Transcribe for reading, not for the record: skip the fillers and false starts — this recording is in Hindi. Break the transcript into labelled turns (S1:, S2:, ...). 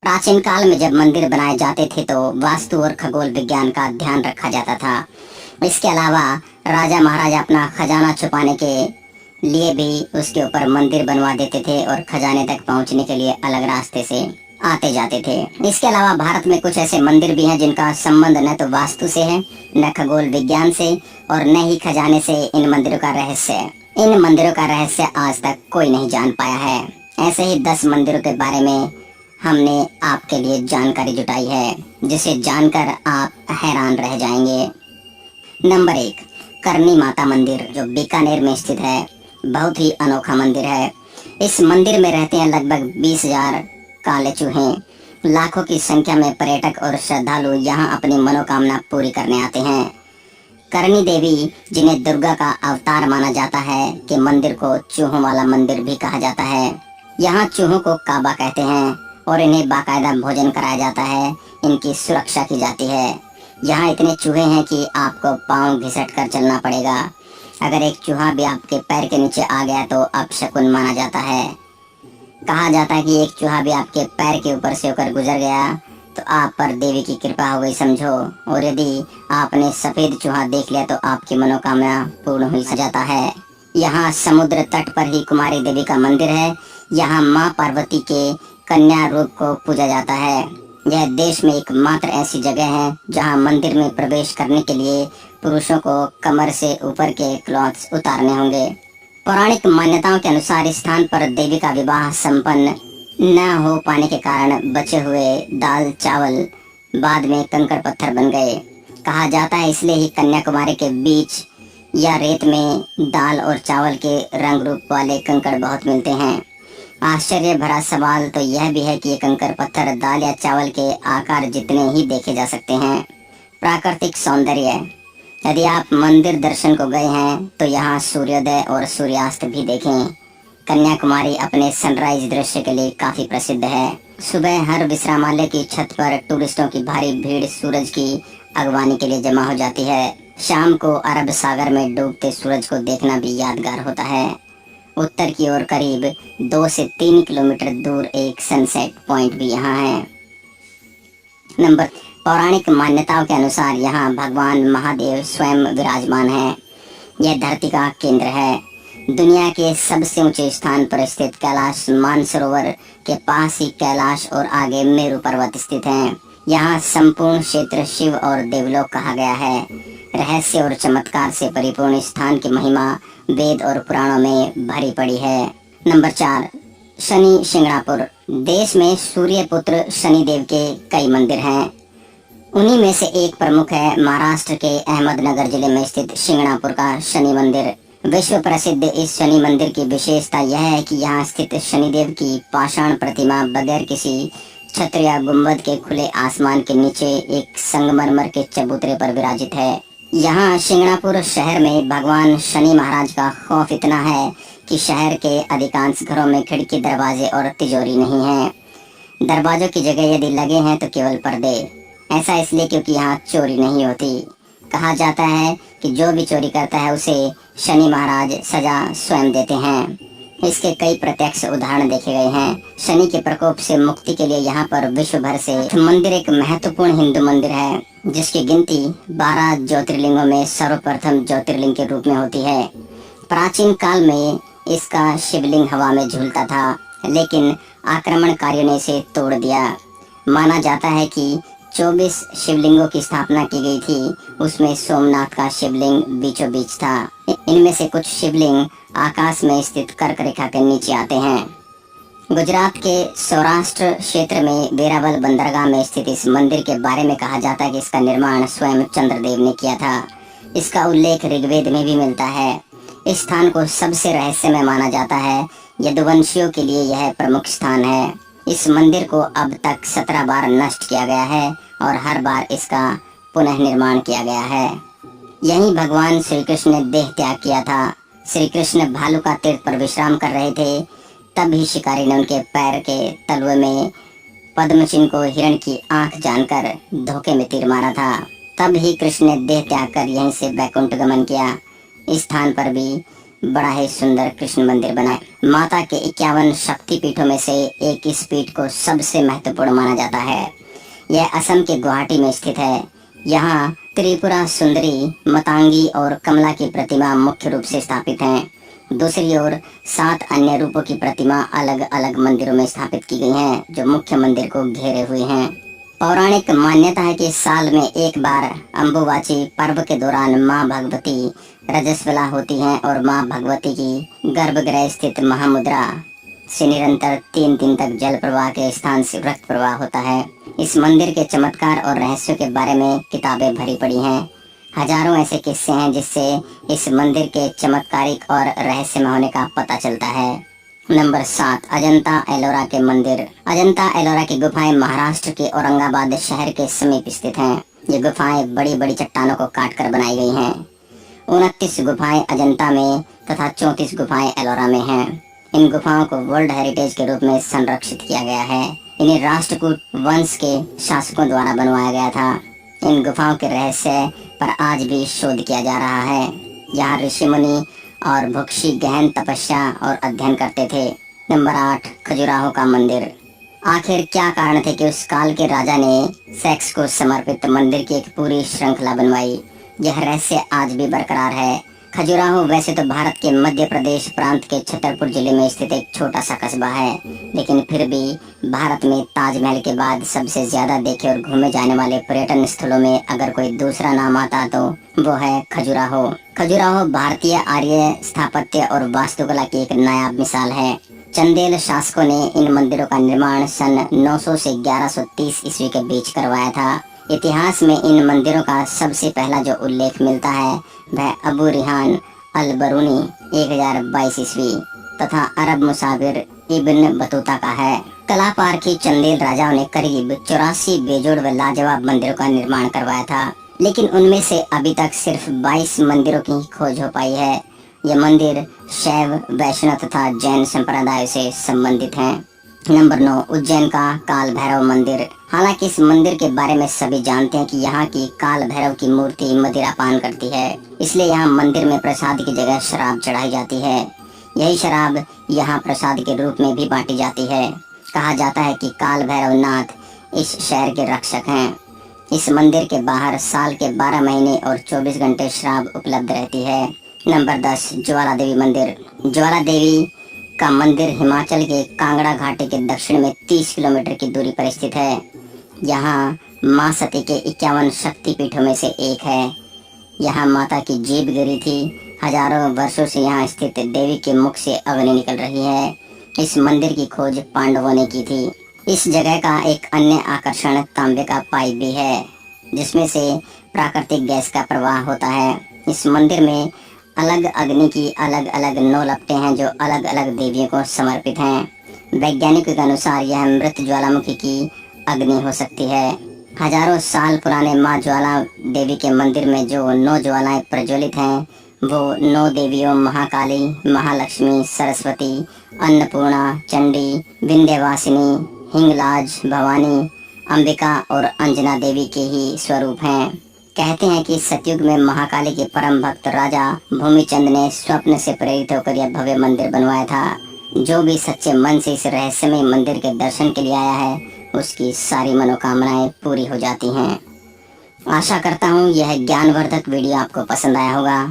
S1: प्राचीन काल में जब मंदिर बनाए जाते थे तो वास्तु और खगोल विज्ञान का ध्यान रखा जाता था। इसके अलावा राजा महाराजा अपना खजाना छुपाने के लिए भी उसके ऊपर मंदिर बनवा देते थे और खजाने तक पहुंचने के लिए अलग रास्ते से आते जाते थे। इसके अलावा भारत में कुछ ऐसे मंदिर भी हैं जिनका संबंध न तो वास्तु से है, न खगोल विज्ञान से और न ही खजाने से। इन मंदिरों का रहस्य आज तक कोई नहीं जान पाया है। ऐसे ही 10 मंदिरों के बारे में हमने आपके लिए जानकारी जुटाई है, जिसे जानकर आप हैरान रह जाएंगे। नंबर 1, करनी माता मंदिर, जो बीकानेर में स्थित है। बहुत ही अनोखा मंदिर है। इस मंदिर में रहते हैं लगभग 20,000 काले चूहे। लाखों की संख्या में पर्यटक और श्रद्धालु यहाँ अपनी मनोकामना पूरी करने आते हैं। करनी देवी, जिन्हें दुर्गा का अवतार माना जाता है, के मंदिर को चूहों वाला मंदिर भी कहा जाता है। यहाँ चूहों को काबा कहते हैं और इन्हें बाकायदा भोजन कराया जाता है। इनकी सुरक्षा की जाती है। यहाँ इतने चूहे हैं कि आपको पाँव घिसट कर चलना पड़ेगा। अगर एक चूहा भी आपके पैर के नीचे आ गया तो अपशकुन माना जाता है। कहा जाता है कि एक चूहा भी आपके पैर के ऊपर से होकर गुजर गया तो आप पर देवी की कृपा हो गई समझो। और यदि आपने सफेद चूहा देख लिया तो आपकी मनोकामना पूर्ण हो जाता है। यहाँ समुद्र तट पर ही कुमारी देवी का मंदिर है। यहाँ माँ पार्वती के कन्या रूप को पूजा जाता है। यह देश में एकमात्र ऐसी जगह है जहाँ मंदिर में प्रवेश करने के लिए पुरुषों को कमर से ऊपर के क्लॉथ्स उतारने होंगे। पौराणिक मान्यताओं के अनुसार इस स्थान पर देवी का विवाह संपन्न न हो पाने के कारण बचे हुए दाल चावल बाद में कंकड़ पत्थर बन गए। कहा जाता है इसलिए ही कन्याकुमारी के बीच या रेत में दाल और चावल के रंग रूप वाले कंकड़ बहुत मिलते हैं। आश्चर्य भरा सवाल तो यह भी है कि ये कंकड़ पत्थर दाल या चावल के आकार जितने ही देखे जा सकते हैं। प्राकृतिक सौंदर्य, यदि आप मंदिर दर्शन को गए हैं तो यहाँ सूर्योदय और सूर्यास्त भी देखें। कन्याकुमारी अपने सनराइज दृश्य के लिए काफी प्रसिद्ध है। सुबह हर विश्रामालय की छत पर टूरिस्टों की भारी भीड़ सूरज की अगवानी के लिए जमा हो जाती है। शाम को अरब सागर में डूबते सूरज को देखना भी यादगार होता है। उत्तर की ओर करीब 2 से 3 किलोमीटर दूर एक सनसेट पॉइंट भी यहाँ है। नंबर, पौराणिक मान्यताओं के अनुसार यहाँ भगवान महादेव स्वयं विराजमान है। यह धरती का केंद्र है। दुनिया के सबसे ऊंचे स्थान पर स्थित कैलाश मानसरोवर के पास ही कैलाश और आगे मेरू पर्वत स्थित हैं। यहाँ संपूर्ण क्षेत्र शिव और देवलोक कहा गया है। रहस्य और चमत्कार से परिपूर्ण स्थान की महिमा वेद और पुराणों में भरी पड़ी है। नंबर 4, शनि शिंगणापुर। देश में सूर्य पुत्र शनिदेव के कई मंदिर हैं। उन्हीं में से एक प्रमुख है महाराष्ट्र के अहमदनगर जिले में स्थित शिंगणापुर का शनि मंदिर। विश्व प्रसिद्ध इस शनि मंदिर की विशेषता यह है कि यहाँ स्थित शनिदेव की पाषाण प्रतिमा बगैर किसी छत्र या गुंबद के खुले आसमान के नीचे एक संगमरमर के चबूतरे पर विराजित है। यहाँ शिंगणापुर शहर में भगवान शनि महाराज का खौफ इतना है कि शहर के अधिकांश घरों में खिड़की, दरवाजे और तिजोरी नहीं है। दरवाजों की जगह यदि लगे हैं तो केवल पर्दे। ऐसा इसलिए क्योंकि यहाँ चोरी नहीं होती। कहा जाता है कि जो भी चोरी करता है उसे शनि महाराज सजा स्वयं देते हैं। इसके कई प्रत्यक्ष उदाहरण देखे गए हैं। शनि के प्रकोप से मुक्ति के लिए यहाँ पर विश्व भर से मंदिर एक महत्वपूर्ण हिंदू मंदिर है, जिसकी गिनती 12 ज्योतिर्लिंगों में सर्वप्रथम ज्योतिर्लिंग के रूप में होती है। प्राचीन काल में इसका शिवलिंग हवा में झूलता था, लेकिन आक्रमणकारियों ने इसे तोड़ दिया। माना जाता है कि 24 शिवलिंगों की स्थापना की गई थी। उसमें सोमनाथ का शिवलिंग बीचों बीच था। इनमें से कुछ शिवलिंग आकाश में स्थित कर्क रेखा के नीचे आते हैं। गुजरात के सौराष्ट्र क्षेत्र में वेरावल बंदरगाह में स्थित इस मंदिर के बारे में कहा जाता है कि इसका निर्माण स्वयं चंद्रदेव ने किया था। इसका उल्लेख ऋग्वेद में भी मिलता है। इस स्थान को सबसे रहस्यमय माना जाता है। यदुवंशियों के लिए यह प्रमुख स्थान है। इस मंदिर को अब तक 17 बार नष्ट किया गया है और हर बार इसका पुनः निर्माण किया गया है। यहीं भगवान श्री कृष्ण ने देह त्याग किया था। श्री कृष्ण भालू का तीर्थ पर विश्राम कर रहे थे, तब ही शिकारी ने उनके पैर के तलवे में पद्म चिन्ह को हिरण की आंख जानकर धोखे में तीर मारा था। तब ही कृष्ण ने देह त्याग कर यहीं से वैकुंठ गमन किया। इस स्थान पर भी बड़ा ही सुंदर कृष्ण मंदिर बनाए। माता के 51 शक्ति पीठों में से एक इस पीठ को सबसे महत्वपूर्ण माना जाता है। यह असम के गुवाहाटी में स्थित है। यहाँ त्रिपुरा सुंदरी, मतंगी और कमला की प्रतिमा मुख्य रूप से स्थापित हैं। दूसरी ओर 7 अन्य रूपों की प्रतिमा अलग अलग मंदिरों में स्थापित की गई हैं, जो मुख्य मंदिर को घेरे हुए हैं। पौराणिक मान्यता है कि साल में एक बार अम्बुबाची पर्व के दौरान माँ भगवती रजस्वला होती हैं और माँ भगवती की गर्भगृह स्थित महामुद्रा से निरंतर 3 दिन तक जल प्रवाह के स्थान से रक्त प्रवाह होता है। इस मंदिर के चमत्कार और रहस्यों के बारे में किताबें भरी पड़ी हैं। हजारों ऐसे किस्से हैं जिससे इस मंदिर के चमत्कारिक और रहस्यमय होने का पता चलता है। नंबर 7, अजंता एलोरा के मंदिर। अजंता एलोरा की गुफाएं महाराष्ट्र के औरंगाबाद शहर के समीप स्थित हैं। ये गुफाएं बड़ी बड़ी चट्टानों को काटकर बनाई गई हैं। 29 गुफाएं अजंता में तथा 34 गुफाएं एलोरा में हैं। इन गुफाओं को वर्ल्ड हेरिटेज के रूप में संरक्षित किया गया है। इन्हें राष्ट्रकूट वंश के शासकों द्वारा बनवाया गया था। इन गुफाओं के रहस्य पर आज भी शोध किया जा रहा है। यहाँ ऋषि मुनि और भुक्षी गहन तपस्या और अध्ययन करते थे। नंबर 8, खजुराहो का मंदिर। आखिर क्या कारण थे कि उस काल के राजा ने सेक्स को समर्पित मंदिर की एक पूरी श्रृंखला बनवाई? यह रहस्य आज भी बरकरार है। खजुराहो वैसे तो भारत के मध्य प्रदेश प्रांत के छतरपुर जिले में स्थित एक छोटा सा कस्बा है, लेकिन फिर भी भारत में ताजमहल के बाद सबसे ज्यादा देखे और घूमे जाने वाले पर्यटन स्थलों में अगर कोई दूसरा नाम आता तो वो है खजुराहो। खजुराहो भारतीय आर्य स्थापत्य और वास्तुकला की एक नायाब मिसाल है। चंदेल शासकों ने इन मंदिरों का निर्माण सन 900 से 1130 ईस्वी के बीच करवाया था। इतिहास में इन मंदिरों का सबसे पहला जो उल्लेख मिलता है वह अबू रिहान अल बरूनी 1022 ईस्वी तथा अरब मुसाफिर इब्न बतूता का है। कला पारखी चंदेल राजाओं ने करीब 84 बेजोड़ व लाजवाब मंदिरों का निर्माण करवाया था, लेकिन उनमें से अभी तक सिर्फ 22 मंदिरों की खोज हो पाई है। ये मंदिर शैव, वैष्णव तथा जैन संप्रदाय से संबंधित हैं। नंबर 9, उज्जैन का काल भैरव मंदिर। हालांकि इस मंदिर के बारे में सभी जानते हैं कि यहाँ की काल भैरव की मूर्ति मदिरा पान करती है, इसलिए यहाँ मंदिर में प्रसाद की जगह शराब चढ़ाई जाती है। यही शराब यहाँ प्रसाद के रूप में भी बांटी जाती है। कहा जाता है कि काल भैरव नाथ इस शहर के रक्षक हैं। इस मंदिर के बाहर साल के 12 महीने और 24 घंटे शराब उपलब्ध रहती है। नंबर 10, ज्वाला देवी मंदिर। ज्वाला देवी का मंदिर हिमाचल के कांगड़ा घाटी के दक्षिण में 30 किलोमीटर की दूरी पर स्थित है। यहाँ माँ सती के 51 शक्ति पीठों में से एक है। यहाँ माता की जीभ गिरी थी। हजारों वर्षों से यहाँ स्थित देवी के मुख से अग्नि निकल रही है। इस मंदिर की खोज पांडवों ने की थी। इस जगह का एक अन्य आकर्षण तांबे का पाइप भी है, जिसमें से प्राकृतिक गैस का प्रवाह होता है। इस मंदिर में अलग अग्नि की अलग अलग 9 लपटें हैं जो अलग अलग देवियों को समर्पित हैं। वैज्ञानिकों के अनुसार यह मृत ज्वालामुखी की अग्नि हो सकती है। हजारों साल पुराने माँ ज्वाला देवी के मंदिर में जो 9 ज्वालाएं प्रज्वलित हैं वो 9 देवियों महाकाली, महालक्ष्मी, सरस्वती, अन्नपूर्णा, चंडी, विंध्यवासिनी, हिंगलाज, भवानी, अंबिका और अंजना देवी के ही स्वरूप हैं। कहते हैं कि सतयुग में महाकाली के परम भक्त राजा भूमिचंद ने स्वप्न से प्रेरित होकर यह भव्य मंदिर बनवाया था। जो भी सच्चे मन से इस रहस्यमय मंदिर के दर्शन के लिए आया है उसकी सारी मनोकामनाएं पूरी हो जाती हैं। आशा करता हूँ यह ज्ञानवर्धक वीडियो आपको पसंद आया होगा।